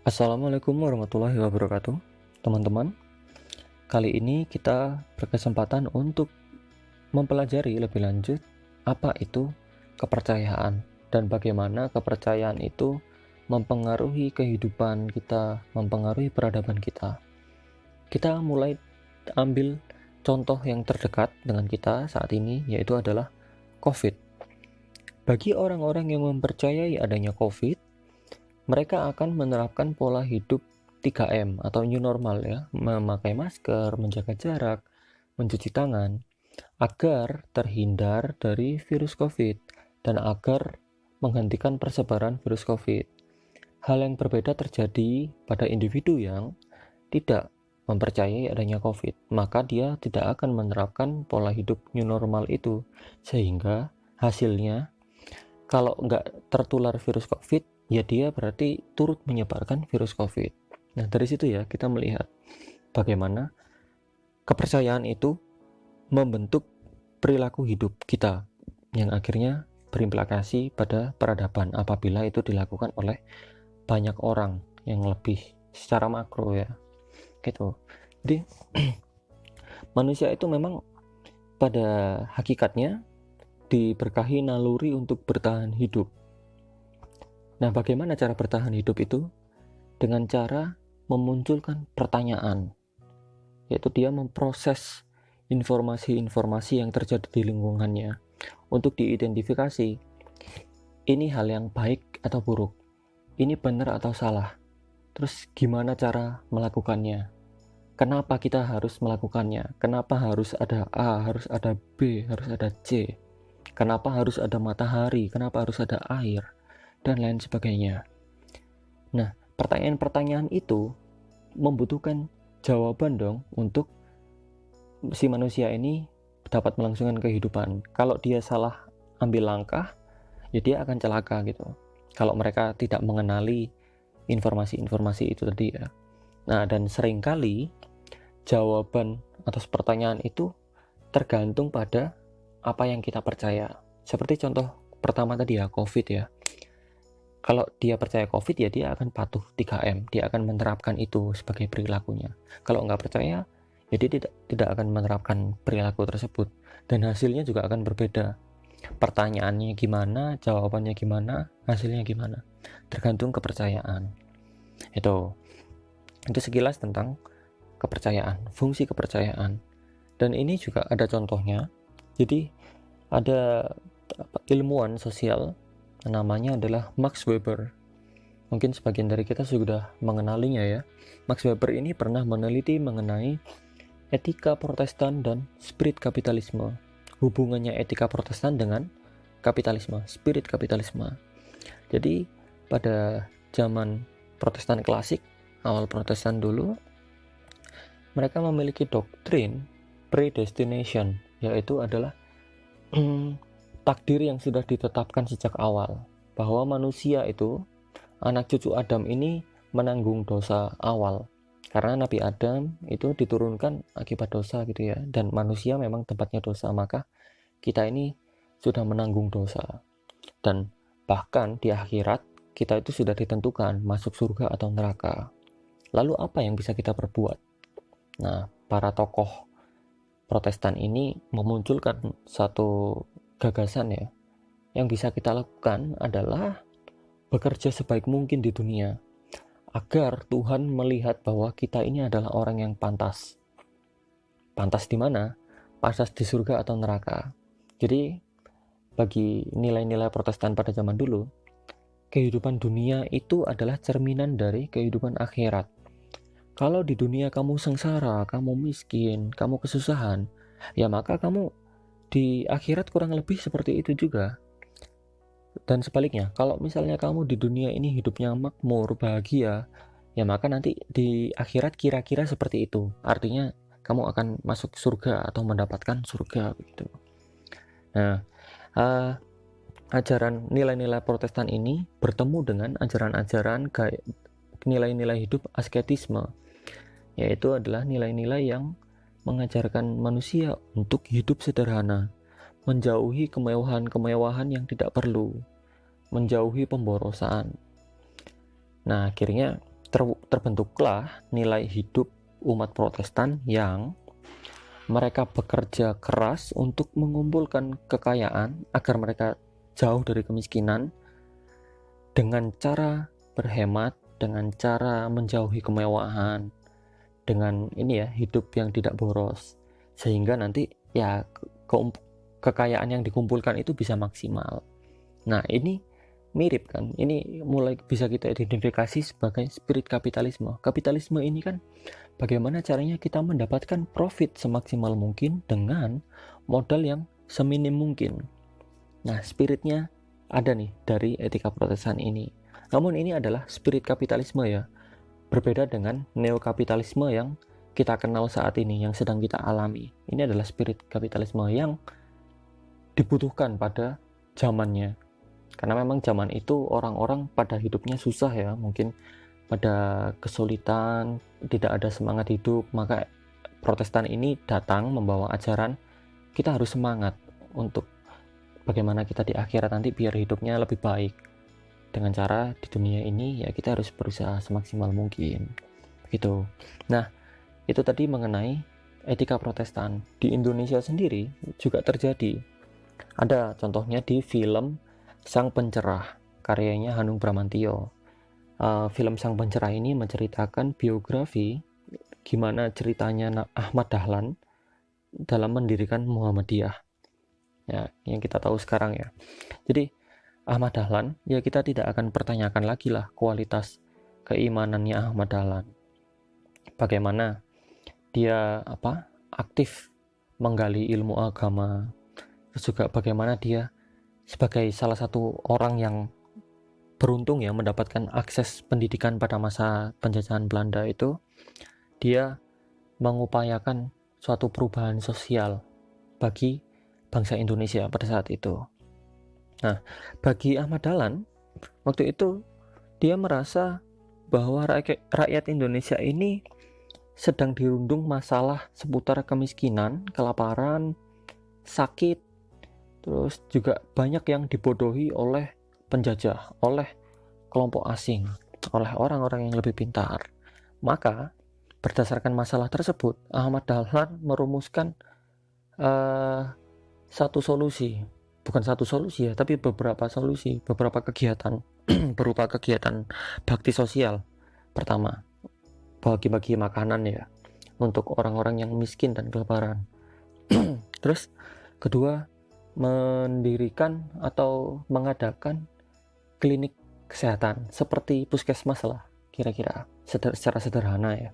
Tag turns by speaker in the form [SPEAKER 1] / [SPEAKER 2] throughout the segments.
[SPEAKER 1] Assalamualaikum warahmatullahi wabarakatuh, teman-teman. Kali ini kita berkesempatan untuk mempelajari lebih lanjut apa itu kepercayaan dan bagaimana kepercayaan itu mempengaruhi kehidupan kita, mempengaruhi peradaban kita. Kita mulai ambil contoh yang terdekat dengan kita saat ini, yaitu adalah COVID. Bagi orang-orang yang mempercayai adanya COVID, mereka akan menerapkan pola hidup 3M atau new normal ya, memakai masker, menjaga jarak, mencuci tangan, agar terhindar dari virus COVID dan agar menghentikan persebaran virus COVID. Hal yang berbeda terjadi pada individu yang tidak mempercayai adanya COVID, maka dia tidak akan menerapkan pola hidup new normal itu, sehingga hasilnya kalau nggak tertular virus COVID, ya dia berarti turut menyebarkan virus COVID. Nah, dari situ ya kita melihat bagaimana kepercayaan itu membentuk perilaku hidup kita yang akhirnya berimplikasi pada peradaban apabila itu dilakukan oleh banyak orang yang lebih secara makro ya. Gitu. Jadi manusia itu memang pada hakikatnya diberkahi naluri untuk bertahan hidup. Nah, bagaimana cara bertahan hidup itu? Dengan cara memunculkan pertanyaan, yaitu dia memproses informasi-informasi yang terjadi di lingkungannya untuk diidentifikasi. Ini hal yang baik atau buruk? Ini benar atau salah? Terus gimana cara melakukannya? Kenapa kita harus melakukannya? Kenapa harus ada A, harus ada B, harus ada C? Kenapa harus ada matahari? Kenapa harus ada air? Dan lain sebagainya. Nah, pertanyaan-pertanyaan itu membutuhkan jawaban dong untuk si manusia ini dapat melangsungkan kehidupan. Kalau dia salah ambil langkah, ya dia akan celaka gitu. Kalau mereka tidak mengenali informasi-informasi itu tadi ya. Nah, dan seringkali jawaban atas pertanyaan itu tergantung pada apa yang kita percaya. Seperti contoh pertama tadi ya, COVID ya. Kalau dia percaya COVID ya dia akan patuh 3M, dia akan menerapkan itu sebagai perilakunya. Kalau nggak percaya, ya dia tidak akan menerapkan perilaku tersebut. Dan hasilnya juga akan berbeda. Pertanyaannya gimana, jawabannya gimana, hasilnya gimana. Tergantung kepercayaan. Itu sekilas tentang kepercayaan, fungsi kepercayaan. Dan ini juga ada contohnya. Jadi ada ilmuwan sosial namanya adalah Max Weber. Mungkin sebagian dari kita sudah mengenalinya ya. Max Weber ini pernah meneliti mengenai etika Protestan dan spirit kapitalisme. Hubungannya etika Protestan dengan kapitalisme, spirit kapitalisme. Jadi pada zaman Protestan klasik, awal Protestan dulu, mereka memiliki doktrin predestination, yaitu adalah takdir yang sudah ditetapkan sejak awal, bahwa manusia itu, anak cucu Adam ini menanggung dosa awal, karena Nabi Adam itu diturunkan akibat dosa gitu ya, dan manusia memang tempatnya dosa, maka kita ini sudah menanggung dosa, dan bahkan di akhirat kita itu sudah ditentukan masuk surga atau neraka. Lalu apa yang bisa kita perbuat? Nah, para tokoh Protestan ini memunculkan satu gagasan ya, yang bisa kita lakukan adalah bekerja sebaik mungkin di dunia agar Tuhan melihat bahwa kita ini adalah orang yang pantas. Pantas di mana? Pantas di surga atau neraka. Jadi bagi nilai-nilai Protestan pada zaman dulu, kehidupan dunia itu adalah cerminan dari kehidupan akhirat. Kalau di dunia kamu sengsara, kamu miskin, kamu kesusahan, ya maka kamu di akhirat kurang lebih seperti itu juga. Dan sebaliknya, kalau misalnya kamu di dunia ini hidupnya makmur, bahagia, ya maka nanti di akhirat kira-kira seperti itu. Artinya kamu akan masuk surga atau mendapatkan surga begitu. Nah, ajaran nilai-nilai Protestan ini bertemu dengan ajaran-ajaran nilai-nilai hidup asketisme, yaitu adalah nilai-nilai yang mengajarkan manusia untuk hidup sederhana, menjauhi kemewahan-kemewahan yang tidak perlu, menjauhi pemborosan. Nah, akhirnya terbentuklah nilai hidup umat Protestan yang mereka bekerja keras untuk mengumpulkan kekayaan agar mereka jauh dari kemiskinan dengan cara berhemat, dengan cara menjauhi kemewahan, dengan hidup yang tidak boros, sehingga nanti ya kekayaan yang dikumpulkan itu bisa maksimal. Nah, ini mirip kan, ini mulai bisa kita identifikasi sebagai spirit kapitalisme. Kapitalisme ini kan bagaimana caranya kita mendapatkan profit semaksimal mungkin dengan modal yang seminim mungkin. Nah, spiritnya ada nih dari etika Protestan ini. Namun ini adalah spirit kapitalisme ya, berbeda dengan neokapitalisme yang kita kenal saat ini, yang sedang kita alami. Ini adalah spirit kapitalisme yang dibutuhkan pada zamannya. Karena memang zaman itu orang-orang pada hidupnya susah ya, mungkin pada kesulitan, tidak ada semangat hidup, maka Protestan ini datang membawa ajaran kita harus semangat untuk bagaimana kita di akhirat nanti biar hidupnya lebih baik. Dengan cara di dunia ini ya kita harus berusaha semaksimal mungkin. Gitu. Nah, itu tadi mengenai etika Protestan. Di Indonesia sendiri juga terjadi. Ada contohnya di film Sang Pencerah, karyanya Hanung Bramantyo. Film Sang Pencerah ini menceritakan biografi gimana ceritanya Ahmad Dahlan dalam mendirikan Muhammadiyah. Ya, yang kita tahu sekarang ya. Jadi Ahmad Dahlan, ya kita tidak akan pertanyakan lagi lah kualitas keimanannya Ahmad Dahlan. Bagaimana dia aktif menggali ilmu agama, terus juga bagaimana dia sebagai salah satu orang yang beruntung ya mendapatkan akses pendidikan pada masa penjajahan Belanda itu, dia mengupayakan suatu perubahan sosial bagi bangsa Indonesia pada saat itu. Nah, bagi Ahmad Dahlan waktu itu dia merasa bahwa rakyat Indonesia ini sedang dirundung masalah seputar kemiskinan, kelaparan, sakit, terus juga banyak yang dibodohi oleh penjajah, oleh kelompok asing, oleh orang-orang yang lebih pintar. Maka berdasarkan masalah tersebut, Ahmad Dahlan merumuskan satu solusi, bukan satu solusi ya, tapi beberapa solusi, beberapa kegiatan berupa kegiatan bakti sosial. Pertama, bagi-bagi makanan ya untuk orang-orang yang miskin dan kelaparan. Terus kedua, mendirikan atau mengadakan klinik kesehatan seperti puskesmas lah kira-kira secara sederhana ya.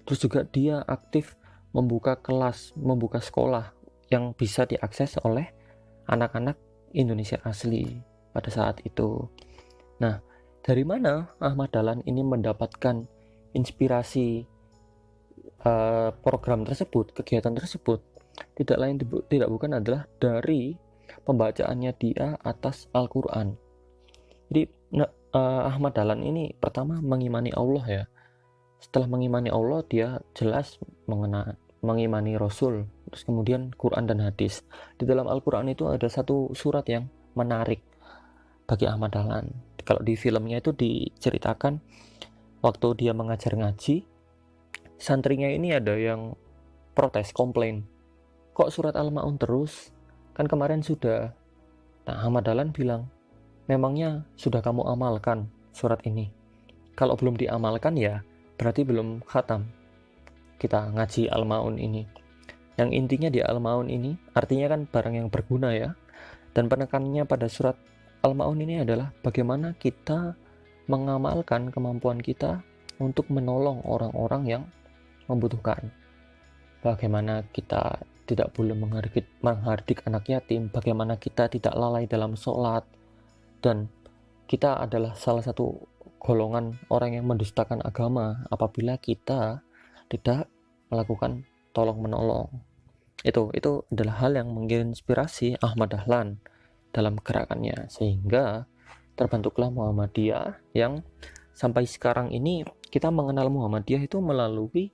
[SPEAKER 1] Terus juga dia aktif membuka kelas, membuka sekolah yang bisa diakses oleh anak-anak Indonesia asli pada saat itu. Nah, dari mana Ahmad Dahlan ini mendapatkan inspirasi program tersebut, kegiatan tersebut? Tidak bukan adalah dari pembacaannya dia atas Al-Quran. Jadi Ahmad Dahlan ini pertama mengimani Allah ya. Setelah mengimani Allah, dia jelas mengimani Rasul, terus kemudian Quran dan hadis. Di dalam Al-Quran itu ada satu surat yang menarik bagi Ahmad Dahlan. Kalau di filmnya itu diceritakan waktu dia mengajar ngaji, santrinya ini ada yang protes, komplain, kok surat Al-Ma'un terus? Kan kemarin sudah. Nah, Ahmad Dahlan bilang, memangnya sudah kamu amalkan surat ini? Kalau belum diamalkan ya berarti belum khatam kita ngaji Al-Ma'un ini. Yang intinya di Al-Ma'un ini artinya kan barang yang berguna ya. Dan penekanannya pada surat Al-Ma'un ini adalah bagaimana kita mengamalkan kemampuan kita untuk menolong orang-orang yang membutuhkan. Bagaimana kita tidak boleh menghardik anak yatim, bagaimana kita tidak lalai dalam sholat, dan kita adalah salah satu golongan orang yang mendustakan agama apabila kita tidak melakukan tolong-menolong. Itu adalah hal yang menginspirasi Ahmad Dahlan dalam gerakannya, sehingga terbentuklah Muhammadiyah yang sampai sekarang ini kita mengenal Muhammadiyah itu melalui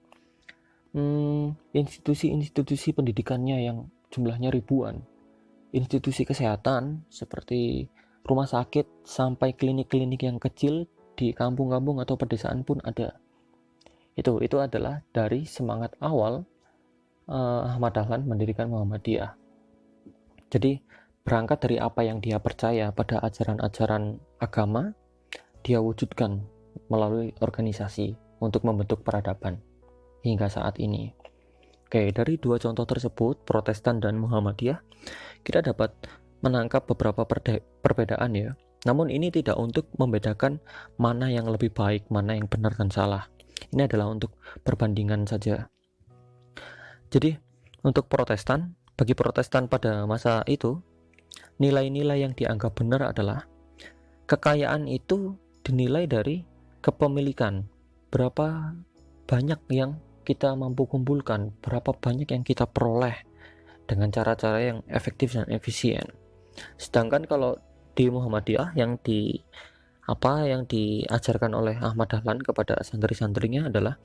[SPEAKER 1] institusi-institusi pendidikannya yang jumlahnya ribuan, institusi kesehatan seperti rumah sakit sampai klinik-klinik yang kecil di kampung-kampung atau pedesaan pun ada. Itu adalah dari semangat awal Ahmad Dahlan mendirikan Muhammadiyah. Jadi berangkat dari apa yang dia percaya pada ajaran-ajaran agama, dia wujudkan melalui organisasi untuk membentuk peradaban hingga saat ini. Oke, dari dua contoh tersebut, Protestan dan Muhammadiyah, kita dapat menangkap beberapa perbedaan ya. Namun ini tidak untuk membedakan mana yang lebih baik, mana yang benar dan salah. Ini adalah untuk perbandingan saja. Jadi, untuk Protestan, bagi Protestan pada masa itu, nilai-nilai yang dianggap benar adalah kekayaan itu dinilai dari kepemilikan. Berapa banyak yang kita mampu kumpulkan, berapa banyak yang kita peroleh dengan cara-cara yang efektif dan efisien. Sedangkan kalau di Muhammadiyah yang diajarkan oleh Ahmad Dahlan kepada santri-santrinya adalah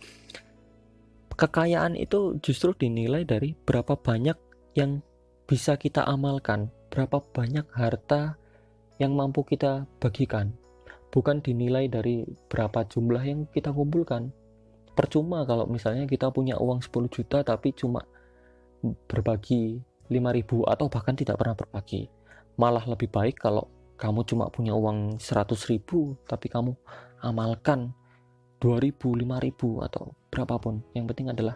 [SPEAKER 1] kekayaan itu justru dinilai dari berapa banyak yang bisa kita amalkan, berapa banyak harta yang mampu kita bagikan, bukan dinilai dari berapa jumlah yang kita kumpulkan. Percuma kalau misalnya kita punya uang 10 juta tapi cuma berbagi 5.000 atau bahkan tidak pernah berbagi. Malah lebih baik kalau kamu cuma punya uang 100.000 tapi kamu amalkan 2.000, 5.000 atau berapapun. Yang penting adalah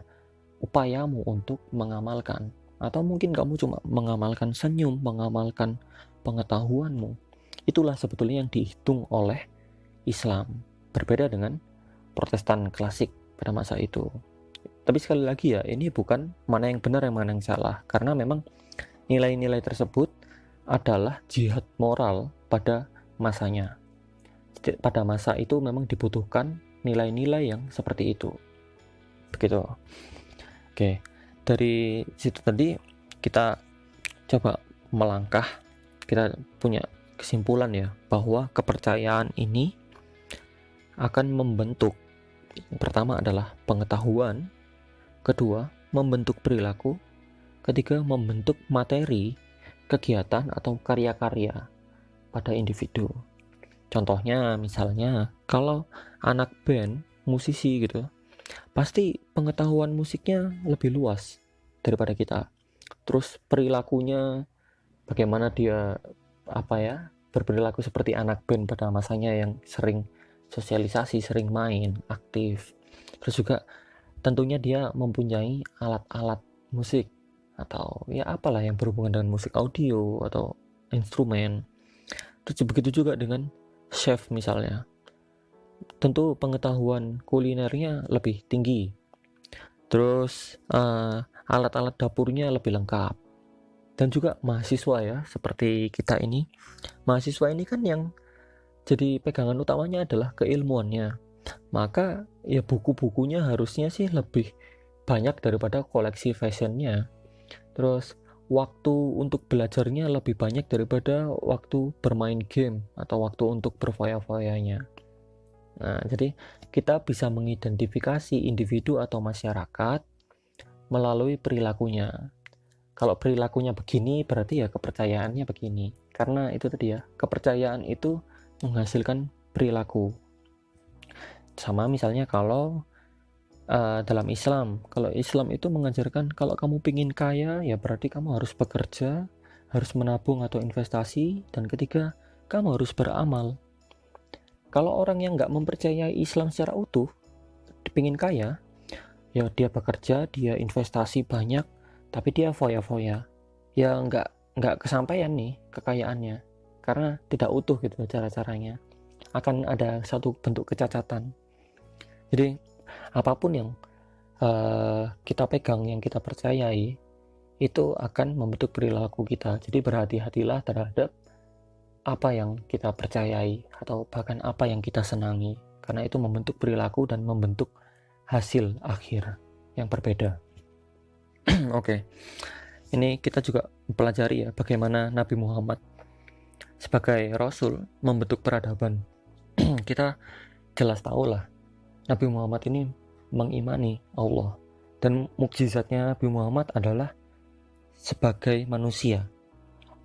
[SPEAKER 1] upayamu untuk mengamalkan. Atau mungkin kamu cuma mengamalkan senyum, mengamalkan pengetahuanmu. Itulah sebetulnya yang dihitung oleh Islam. Berbeda dengan Protestan klasik pada masa itu. Tapi sekali lagi ya, ini bukan mana yang benar yang mana yang salah. Karena memang nilai-nilai tersebut adalah jihad moral pada masanya. Pada masa itu memang dibutuhkan nilai-nilai yang seperti itu. Begitu. Oke, dari situ tadi kita coba melangkah, kita punya kesimpulan ya, bahwa kepercayaan ini akan membentuk, pertama adalah pengetahuan, kedua membentuk perilaku, ketiga membentuk materi, kegiatan atau karya-karya pada individu. Contohnya misalnya kalau anak band, musisi gitu, pasti pengetahuan musiknya lebih luas daripada kita. Terus perilakunya, bagaimana dia berperilaku seperti anak band pada masanya yang sering sosialisasi, sering main, aktif. Terus juga tentunya dia mempunyai alat-alat musik atau ya apalah yang berhubungan dengan musik audio atau instrumen. Terus begitu juga dengan chef misalnya. Tentu pengetahuan kulinernya lebih tinggi. Terus alat-alat dapurnya lebih lengkap. Dan juga mahasiswa ya, seperti kita ini. Mahasiswa ini kan yang jadi pegangan utamanya adalah keilmuannya. Maka ya buku-bukunya harusnya sih lebih banyak daripada koleksi fashionnya. Terus waktu untuk belajarnya lebih banyak daripada waktu bermain game atau waktu untuk berfoya-foyanya. Nah, jadi kita bisa mengidentifikasi individu atau masyarakat melalui perilakunya. Kalau perilakunya begini, berarti ya kepercayaannya begini. Karena itu tadi ya, kepercayaan itu menghasilkan perilaku. Sama misalnya kalau dalam Islam, kalau Islam itu mengajarkan kalau kamu pingin kaya, ya berarti kamu harus bekerja, harus menabung atau investasi, dan ketiga, kamu harus beramal. Kalau orang yang nggak mempercayai Islam secara utuh, pingin kaya, ya dia bekerja, dia investasi banyak, tapi dia foya-foya, ya nggak kesampaian nih kekayaannya, karena tidak utuh gitu cara-caranya, akan ada satu bentuk kecacatan. Jadi apapun yang kita pegang, yang kita percayai, itu akan membentuk perilaku kita. Jadi berhati-hatilah terhadap apa yang kita percayai atau bahkan apa yang kita senangi, karena itu membentuk perilaku dan membentuk hasil akhir yang berbeda. Oke. Ini kita juga mempelajari ya bagaimana Nabi Muhammad sebagai Rasul membentuk peradaban. Kita jelas tahu lah Nabi Muhammad ini mengimani Allah, dan mukjizatnya Nabi Muhammad adalah sebagai manusia,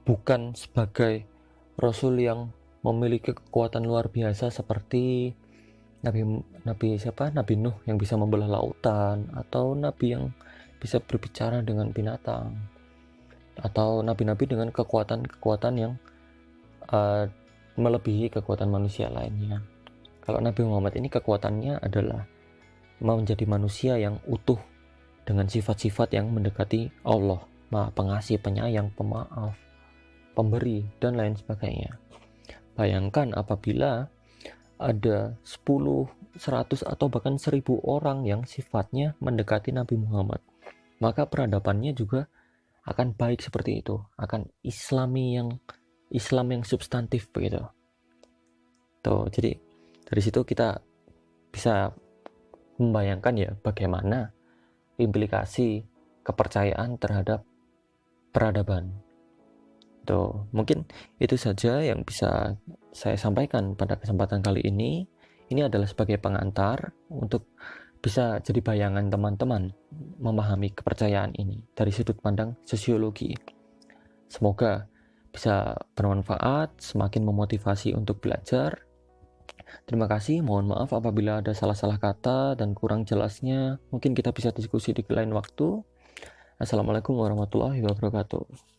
[SPEAKER 1] bukan sebagai Rasul yang memiliki kekuatan luar biasa seperti Nabi Nabi Nuh yang bisa membelah lautan, atau nabi yang bisa berbicara dengan binatang, atau nabi-nabi dengan kekuatan-kekuatan yang melebihi kekuatan manusia lainnya. Kalau Nabi Muhammad ini kekuatannya adalah menjadi manusia yang utuh dengan sifat-sifat yang mendekati Allah, Maha Pengasih, Penyayang, Pemaaf, Pemberi, dan lain sebagainya. Bayangkan apabila ada 10, 100, atau bahkan 1000 orang yang sifatnya mendekati Nabi Muhammad, maka peradabannya juga akan baik seperti itu, akan Islam yang substantif begitu. Tuh, jadi dari situ kita bisa membayangkan ya bagaimana implikasi kepercayaan terhadap peradaban. Tuh, mungkin itu saja yang bisa saya sampaikan pada kesempatan kali ini. Ini adalah sebagai pengantar untuk bisa jadi bayangan teman-teman memahami kepercayaan ini dari sudut pandang sosiologi. Semoga bisa bermanfaat, semakin memotivasi untuk belajar. Terima kasih, mohon maaf apabila ada salah-salah kata dan kurang jelasnya. Mungkin kita bisa diskusi di lain waktu. Assalamualaikum warahmatullahi wabarakatuh.